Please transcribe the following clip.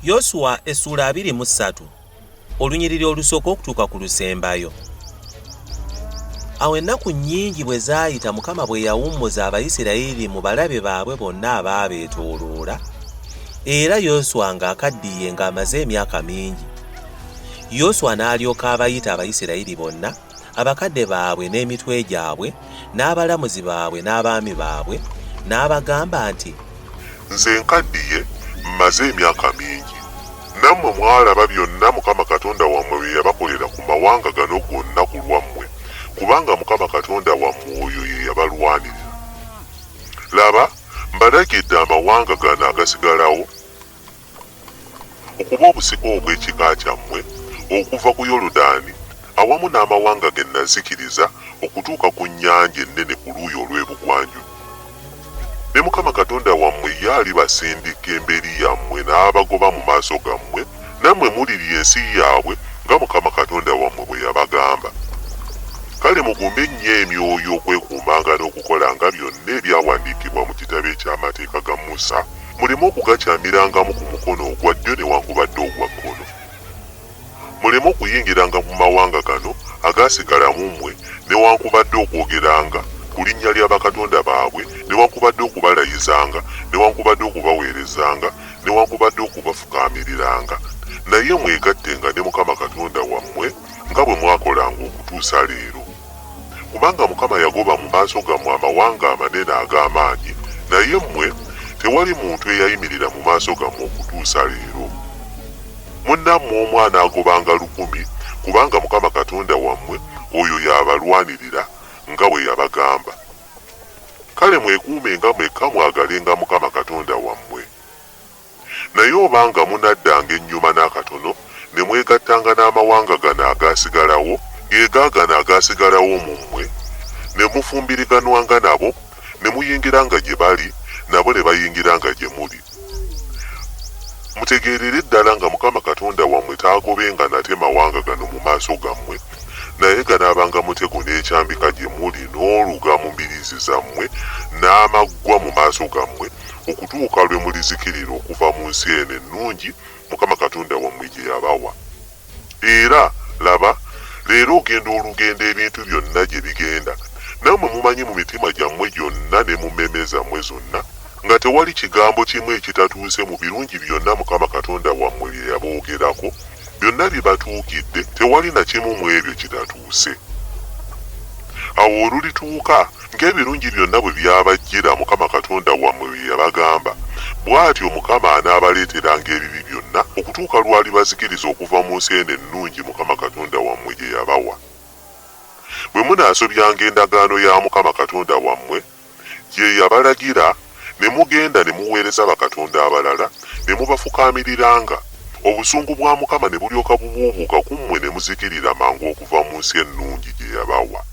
Yoswa essula 23 olunyiriri olusooka okutuuka ku lusembayo. Awo ennaku nnyingi bwe zaayita Mukama bwe yawummuza Abaisiraeri mu balabe baabwe bonna abaabeetooloola, era Yoswa ng'akaddiye ng'amaze emyaka mingi. Yoswa n'alyoka abayita Abaisiraeri bonna, abakadde baabwe n'emitwe gyabwe, n'abalamuzi baabwe n'abaami baabwe, n'abagamba nti, nze nkaddiye mmaze emyaka mingi. Nammwe mwalaba byonna Mukama Katonda wammwe bye yabakolera ku mawanga gano gonna ku lwammwe, kubanga Mukama Katonda wammwe oyo ye yabalwanirira. Laba, mbalagidde amawanga gano agasigalawo okuba obusika obw'ekika kyammwe okuva ku Yoludaani awamu n'amawanga ge nazikiriza okutuuka ku nnyanja ennene ku luuyi olw'ebugwanjuba. Ne Mukama Katonda wammwe ye alibasindika emberi yammwe n'abagoba mu maaso gammwe, nammwe mulirya ensi yaabwe nga Mukama Katonda wammwe bwe yabagamba. Kale mugumbe nnyo emyoyo okwekuumanga n'okukolanga byonna ebyawandiikibwa mu kitabo eky'amateeka ga Musa, muleme okugakyamiranga ku mukono ogwa ddyo newankubadde ogwa kkono. Muleme okuyingiranga mu mawanga gano agaasigala mu mmwe newankubadde okwogeranga ku linnya lya bakatonda baabwe, newankubadde okubalayizanga, newankubadde okubaweerezanga, newankubadde okubafukaamiriranga, naye mwegattenga ne Mukama Katonda wammwe nga bwe mwakolanga okutuusa leero. Kubanga Mukama yagoba mu maaso gammwe amawanga amanene ag'amaanyi, naye mmwe tewali muntu eyayimirira mu maaso gammwe okutuusa leero. Munnammwe omu anaagobanga 1,000, kubanga Mukama Katonda wammwe oyo y'abalwanirira nga bwe yabagamba. Kale mwekuumenga mwekka mwagalenga Mukama Katonda wammwe. Naye obanga munaddanga ennyuma n'akatono ne mwegattanga n'amawanga gano agaasigalawo, ge gaagano agaasigalawo mu mmwe, ne mufumbiriganwanga nabo, ne muyingiranga gye bali, nabo ne bayingiranga gye muli. Mutegeerere ddala nga Mukama Katonda wammwe taagobenga nate mawanga gano mu maaso gammwe, naye ganaabanga mutego n'ekyambika gye muli n'oluga mu mbiriizi zammwe n'amaggwa mu maaso gammwe okutuuka lwe mulizikirira okuva mu nsi eno ennungi Mukama Katonda wammwe gye yabawa. Era laba, leero ogenda olugendo ebintu byonna gye bigenda, nammwe mumanyi mu mitima gyammwe gyonna ne mu mmeme zammwe zonna nga tewali kigambo kimu ekitatuuse mu birungi byonna Mukama Katonda wammwe bye yaboogerako. Byonna bibatuukidde, tewali na kimu mu ebyo kitatuuse. Awo olulituuka ng'ebirungi byonna bwe byabajjira Mukama Katonda wammwe bye yabagamba, bw'atyo Mukama anaabaleeteranga ebibi byonna okutuuka lwalibazikiriza okuva mu nsi eno ennungi Mukama Katonda wammwe gye yabawa. Bwe munaasobyanga endagaano ya Mukama Katonda wammwe gye yabalagira, ne mugenda ne muweereza bakatonda abalala, ne mubafukaamiriranga, obusungu bwa Mukama ne bulyoka bubuubuuka ku mmwe ne muzikirira mangu okuva mu nsi ennungi gye yabawa.